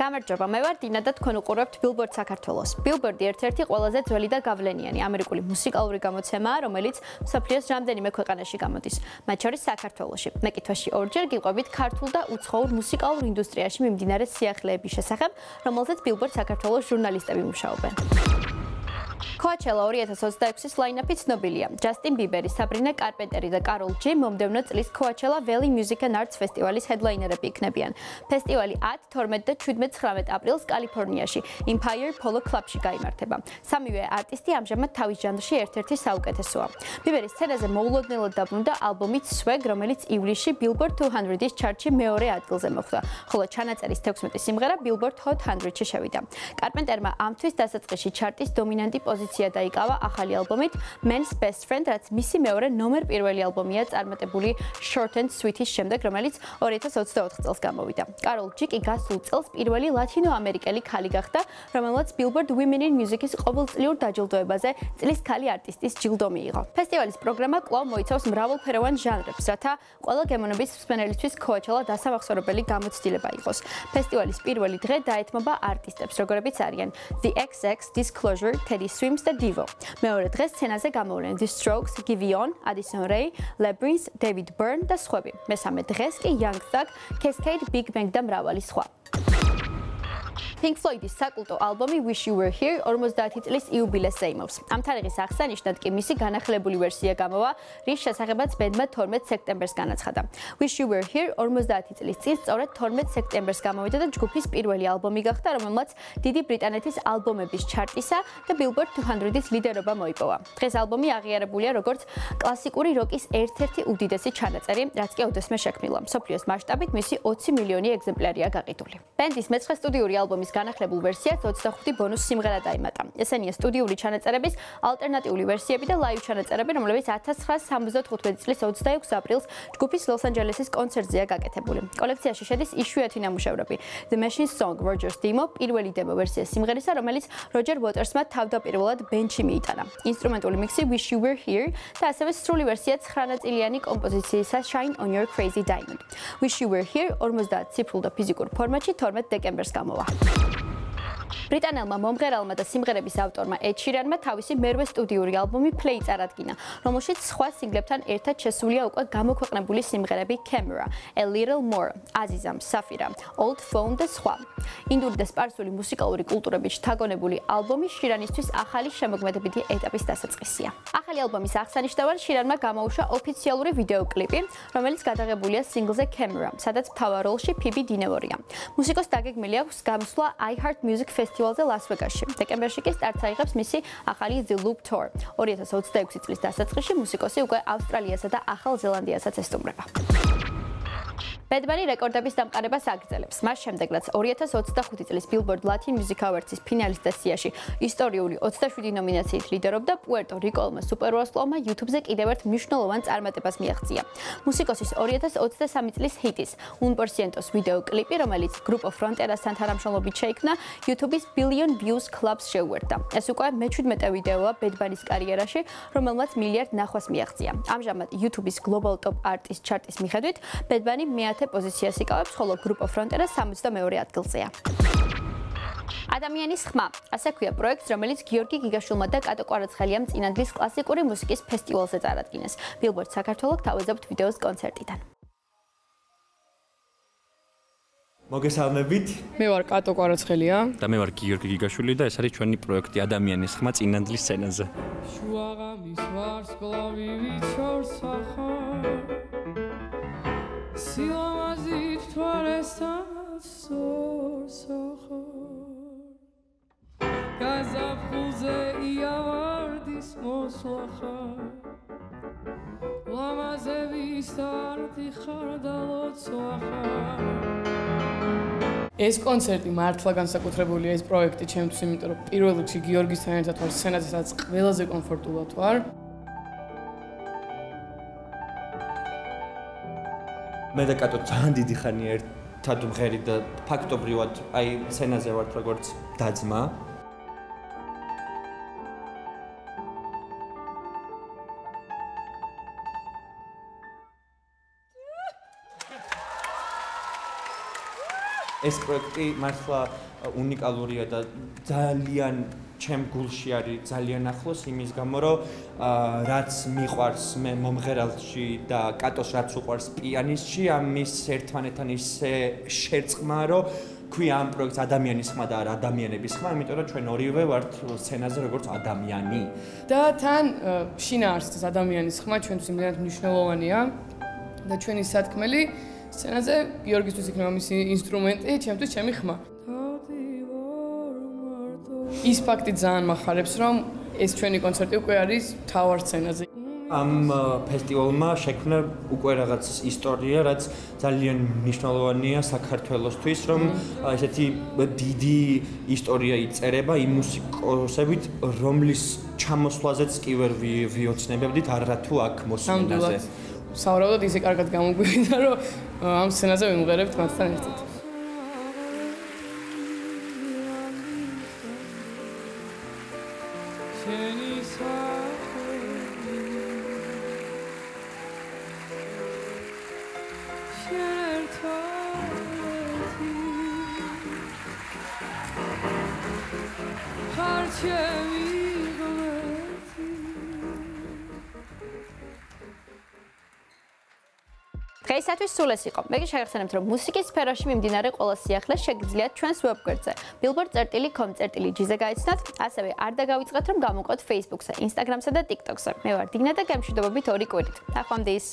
გამარჯობა, მე ვარ დინა და თქვენ უყურებთ Billboard საქართველოს. Billboard-ი ერთ-ერთი ყველაზე ძველი და გავლენიანი ამერიკული მუსიკალური გამოცემაა, რომელიც მსოფლიოს რამდენიმე ქვეყანაში გამოდის, მათ შორის საქართველოში. მეკითხვაში ორჯერ გიყვებით ქართულ და უცხოურ მუსიკალურ ინდუსტრიაში მიმდინარე სიახლეების შესახებ, რომელზეც Billboard საქართველოს ჟურნალისტები მუშაობენ. Coachella 2026-ის ლაინაპი ცნობილია. Justin Bieber, Sabrina Carpenter და Karol G მომდევნო წლის Coachella Valley Music and Arts ფესტივალის ჰედლაინერები იქნებიან. ფესტივალი 10, 12 და 17-19 აპრილს კალიფორნიაში Empire Polo Club-ში გაიმართება. სამივე არტისტი ამჟამად თავის ჟანრში ერთ-ერთი საუკეთესოა. Bieber-ის სცენაზე მოულოდნელად დაბრუნდა ალბომით Swag, რომელიც ივლისში Billboard 200-ის ჩარტში მეორე ადგილზე მოხვდა, ხოლო ჩანაწერის 16 სიმღერა Billboard Hot 100-ში შევიდა. Carpenter-მა ამთვის დასაწყისში ჩარტის დომინანტი პოზიცია დაიკავა ახალი ალბომით Man's Best Friend, რაც მისი მეორე ნომერ პირველი ალბომია წარმატებული Short and Sweet-ის შემდეგ, რომელიც 2024 წელს გამოვიდა. Karol G კი გასულ წელს პირველი ლათინო-ამერიკელი ქალი გახდა, რომელმაც Billboard Women in Music-ის ყოველწლიურ დაჯილდოებაზე წლის ქალი არტისტის ჯილდო მიიღო. ფესტივალის პროგრამა კვლავ მოიცავს მრავალფეროვან ჟანრებს, რათა ყველა გემოვნების მსმენელისთვის Coachella დასამახსოვრებელი გამოცდილება იყოს. ფესტივალის პირველი დღე დაეთმობა არტისტებს, როგორებიც არიან The XX, Disclosure, Teddy Swims და Divo. მეორე დღეს სცენაზე გამოვლენ The Strokes, Giveon, Addison Rae, Labyrinth, David Byrne და სხვები. მესამე დღეს კი Young Thug, Cascade, Big Bang და მრავალი სხვა. Pink Floyd-ის საკულტო ალბომი Wish You Were Here 50 წლის იუბილეს ზეიმობს. ამ თარიღის აღსანიშნად კი მისი განახლებული ვერსია გამოვა, რის შესახებაც ბენდმა 12 სექტემბერს განაცხადა. Wish You Were Here 50 წლის წინ სწორედ 12 სექტემბერს გამოვიდა და ჯგუფის პირველი ალბომი გახდა, რომელმაც დიდი ბრიტანეთის ალბომების ჩარტისა და Billboard 200-ის ლიდერობა მოიპოვა. დღეს ალბომი აღიარებულია როგორც კლასიკური როკის ერთ-ერთი უდიდესი ჩანაწერი, რაც კი ოდესმე შექმნილა. მსოფლიოს მასშტაბით მისი 20 მილიონი ეგზემპლარია გაყიდული. ბენდის მეცხრე სტუდიური ალბომის განახლებულ ვერსიას 25 ბონუს სიმღერა დაემატა. ესენია სტუდიური ჩანაწერების ალტერნატიული ვერსიები და ლაივ ჩანაწერები, რომლებიც 1975 წლის 26 აპრილს ჯგუფის ლოს-ანჯელესის კონცერტზეა გაკეთებული. კოლექციაში შედის იშვიათი ნამუშევრები. The Machine Song Roger's Demo, პირველი დემო ვერსია სიმღერისა, რომელიც Roger Watersმა თავდაპირველად ბენდში მიიტანა. ინსტრუმენტული მიქსი Wish You Were Here და ასევე სრული ვერსია 9-ნაწილიანი კომპოზიციისა Shine on Your Crazy Diamond. Wish You Were Here 50 ციფრულ და ფიზიკურ ფორმატში 12 დეკემბერს გამოვა. ბრიტანელმა მომღერალმა და სიმღერების ავტორმა Ed Sheeranმა თავისი მერვე სტუდიური ალბომი Play წარადგინა, რომელშიც სხვა სინგლებთან ერთად შესულია უკვე გამოქვეყნებული სიმღერები Camera, A Little More, Azizam, Safira, Old Phone და სხვა. ინდური და სპარსული მუსიკალური კულტურებით შთაგონებული ალბომი Sheeranისთვის ახალი შემოქმედებითი ეტაპის დასაწყისია. ახალი ალბომის აღსანიშნავად Sheeranმა გამოუშვა ოფიციალური ვიდეო კლიპი, რომელიც გადაღებულია სინგლზე Camera, სადაც მთავარ როლში Phoebe Dynevor-ია. მუსიკოს დაგეგმილი აქვს გამოსვლა iHeart Music ფესტივალზე ლას-ვეგასში. დეკემბერში კი სტარტს აიღებს მისი ახალი The Loop Tour. 2026 წლის დასაწყისში მუსიკოსი უკვე ავსტრალიასა და ახალ ზელანდიასაც ესტუმრება. Bad Bunny რეკორდების დამყარებას აგრძელებს. მას შემდეგ, რაც 2025 წლის Billboard Latin Music Awards-ის ფინალისტთა სიაში ისტორიული 27 ნომინაციით ლიდერობდა, Puerto Rico-ლმა სუპერვარსკვლავმა YouTube-ზე კიდევ ერთ მნიშვნელოვან წარმატებას მიაღწია. მუსიკოსის 2023 წლის ჰიტის Un por cientos ვიდეო კლიპი, რომელიც Grupo Fronterasთან თანამშრომლობით შეიქმნა, YouTube-ის Billion Views Clubs შეუერთდა. ეს უკვე მე-17 ვიდეოა Bad Bunny-ის კარიერაში, რომელმაც მილიარდ ნახვას მიაღწია. ამჟამად YouTube-ის Global Top Artist Chart-ის მიხედვით, Bad Bunny მე-10 პოზიციას იკავებს, ხოლო Grupo Frontera 62 ადგილზეა. ადამიანის ხმა. ასე ქვია პროექტს, რომელიც გიორგი გიგაშვილმა და კატო კვარაცხელიამ წინადლის კლასიკური მუსიკის ფესტივალზე წარადგინეს. Billboard საქართველოს თავაზობთ ვიდეოს კონცერტიდან. მოგესალმებით. მე ვარ კატო კვარაცხელია და მე ვარ გიორგი გიგაშვილი და ეს არის ჩვენი პროექტი ადამიანის ხმა წინადლის სცენაზე. შუაღამის ვარსკვლავი ვიცორსახა სილამაზით თვალესთან სორსახა გაზაფხულზე იავარდის მოსლახა ლამაზების თარტი ხარ და ლოცვახა. ეს კონცერტი მართლა განსაკუთრებულია ეს პროექტი ჩემთვის, იმიტომ რომ პირველ რიგში გიორგისთან ერთად ვარ სცენაზე, სადაც ყველაზე კომფორტულად ვარ. მე და კატო ძალიან დიდი ხანია ერთად ვღერი და ფაქტობრივად აი სცენაზე ვართ როგორც დაძმა. ეს პროექტი მართლა უნიკალურია და ძალიან ჩემ გულში არის ძალიან ახლოს იმის გამო, რომ რაც მიყვარს მე მომღერალში და კატოს რაც უყვარს პიანისტში, ამის ერთმანეთთან ისე შერწყმა, რომ ქვია ამ პროექტს ადამიანის ხმა და არა ადამიანების ხმა, იმიტომ რომ ჩვენ ორივე ვართ სცენაზე როგორც ადამიანი. და თან შინაარსის ადამიანის ხმა ჩვენთვის იმდენად მნიშვნელოვანია და ჩვენი სათქმელი სცენაზე გიორგისთვის იქნება მისი ინსტრუმენტი, ჩემთვის ჩემი ხმა. ის ფაქტი ძალიან მახარებს, რომ ეს ჩვენი კონცერტი უკვე არის მთავარ სცენაზე. ამ ფესტივალმა შექმნა უკვე რაღაც ისტორია, რაც ძალიან მნიშვნელოვანია საქართველოსთვის, რომ ესეთი დიდი ისტორია იწერება იმ მუსიკოსებით, რომლის ჩამოსვლაზეც კი ვერ ვიოცნებებდით არათუ აქ მოსვლაზე. სავარაუდოდ ისე კარგად გამოგვივიდა, რომ ამ სცენაზე ვიმღერებთ მათთან ერთად. დღეისათვის სულ ეს იყო. მე შეგახსენებთ, რომ მუსიკის სფეროში მიმდინარე ყველა სიახლე შეგიძლიათ ჩვენს ვებგვერდზე billboard.com/gz გაიცნოთ, ასევე არ დაგავიწყეთ, რომ გამოვყოთ Facebook-ზე, Instagram-სა და TikTok-ზე. მე ვარ დინა და გემშვიდობებით 2 კვირით. ნახვამდის.